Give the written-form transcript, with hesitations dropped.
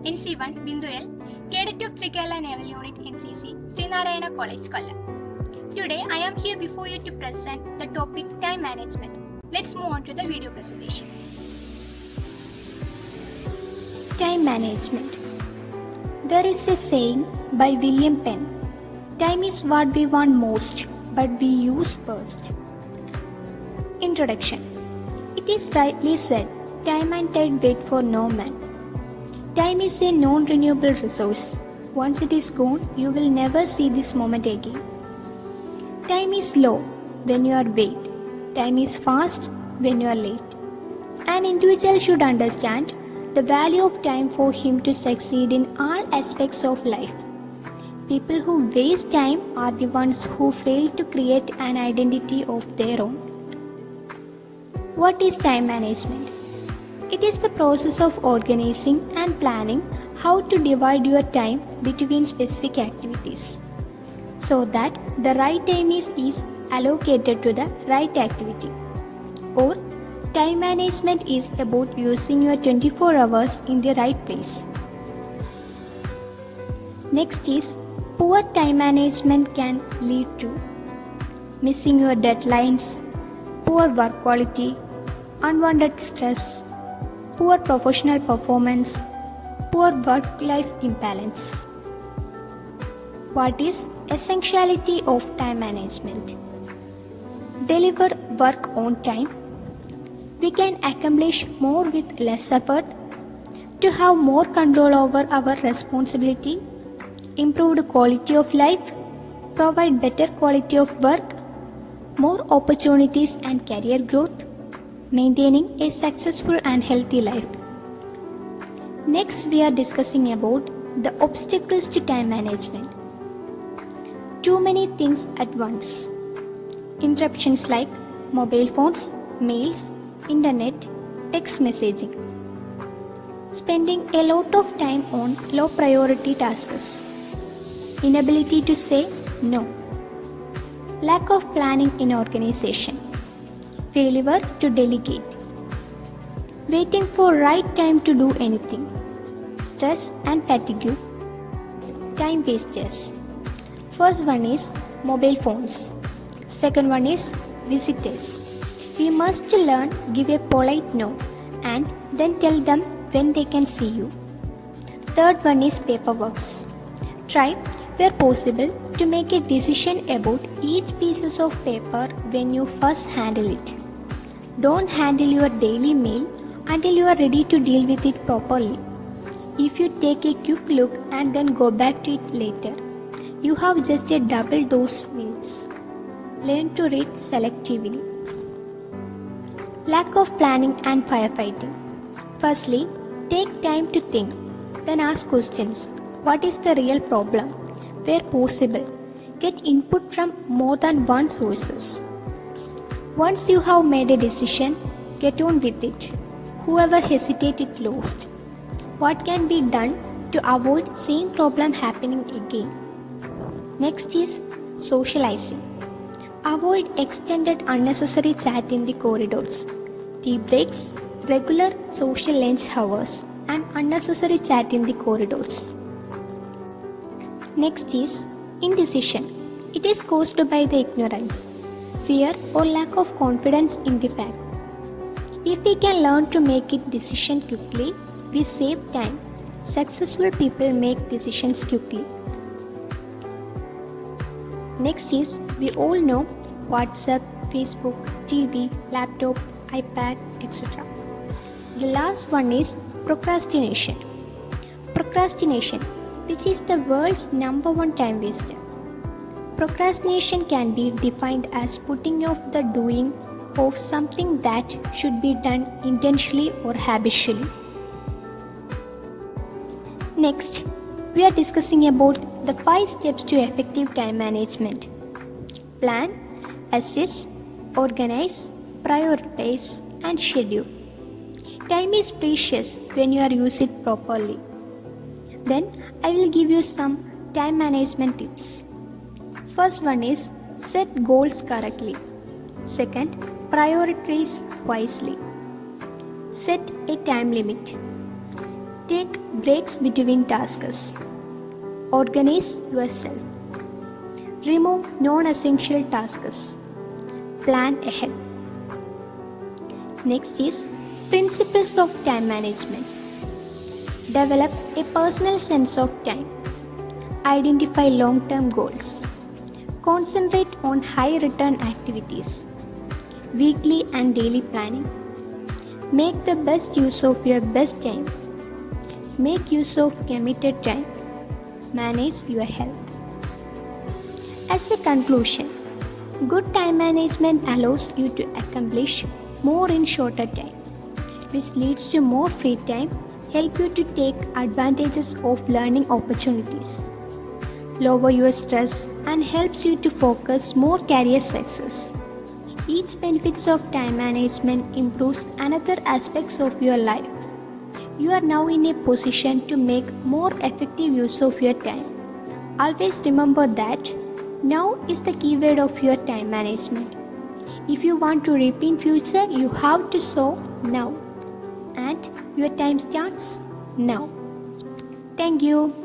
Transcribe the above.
NC1 Binduel, Cadet of Trikala Naval Unit NCC, Srinarayana College, Kollam. Today I am here before you to present the topic time management. Let's move on to the video presentation. Time management. There is a saying by William Penn, time is what we want most, but we use first. Introduction. It is rightly said, time and tide wait for no man. Time is a non-renewable resource. Once it is gone, you will never see this moment again. Time is slow when you are late. Time is fast when you are late. An individual should understand the value of time for him to succeed in all aspects of life. People who waste time are the ones who fail to create an identity of their own. What is time management? It is the process of organizing and planning how to divide your time between specific activities so that the right time is allocated to the right activity. Or time management is about using your 24 hours in the right place. Next is, poor time management can lead to missing your deadlines, poor work quality, unwanted stress, poor professional performance, poor work-life imbalance. What is essentiality of time management? Deliver work on time. We can accomplish more with less effort. To have more control over our responsibility, improved quality of life, provide better quality of work, more opportunities and career growth, maintaining a successful and healthy life. Next, we are discussing about the obstacles to time management. Too many things at once. Interruptions like mobile phones, mails, internet, text messaging. Spending a lot of time on low priority tasks. Inability to say no. Lack of planning in organization. Failure to delegate. Waiting for right time to do anything. Stress and fatigue. Time wasters. First one is mobile phones. Second one is visitors. We must learn give a polite no and then tell them when they can see you. Third one is paperworks. Try where possible to make a decision about each piece of paper when you first handle it. Don't handle your daily mail until you are ready to deal with it properly. If you take a quick look and then go back to it later, you have just a double dose meals. Learn to read selectively. Lack of planning and firefighting. Firstly, take time to think, then ask questions. What is the real problem? Where possible, get input from more than one sources. Once you have made a decision, get on with it. Whoever hesitated lost. What can be done to avoid same problem happening again? Next is socializing. Avoid extended unnecessary chat in the corridors, tea breaks, regular social lunch hours, and unnecessary chat in the corridors. Next is indecision. It is caused by the ignorance, fear or lack of confidence in the fact. If we can learn to make a decision quickly, we save time. Successful people make decisions quickly. Next is, we all know WhatsApp, Facebook, TV, laptop, iPad, etc. The last one is procrastination. Procrastination, which is the world's #1 time waster. Procrastination can be defined as putting off the doing of something that should be done intentionally or habitually. Next, we are discussing about the 5 steps to effective time management. Plan, assess, organize, prioritize, and schedule. Time is precious when you are used it properly. Then I will give you some time management tips. First one is set goals correctly. Second, prioritize wisely. Set a time limit. Take breaks between tasks. Organize yourself. Remove non-essential tasks. Plan ahead. Next is principles of time management. Develop a personal sense of time. Identify long-term goals. Concentrate on high-return activities. Weekly and daily planning. Make the best use of your best time. Make use of committed time. Manage your health. As a conclusion, good time management allows you to accomplish more in shorter time, which leads to more free time, help you to take advantages of learning opportunities, lower your stress, and helps you to focus more career success. Each benefits of time management improves another aspects of your life. You are now in a position to make more effective use of your time. Always remember that now is the keyword of your time management. If you want to reap in future, you have to sow now. And your time starts now. Thank you.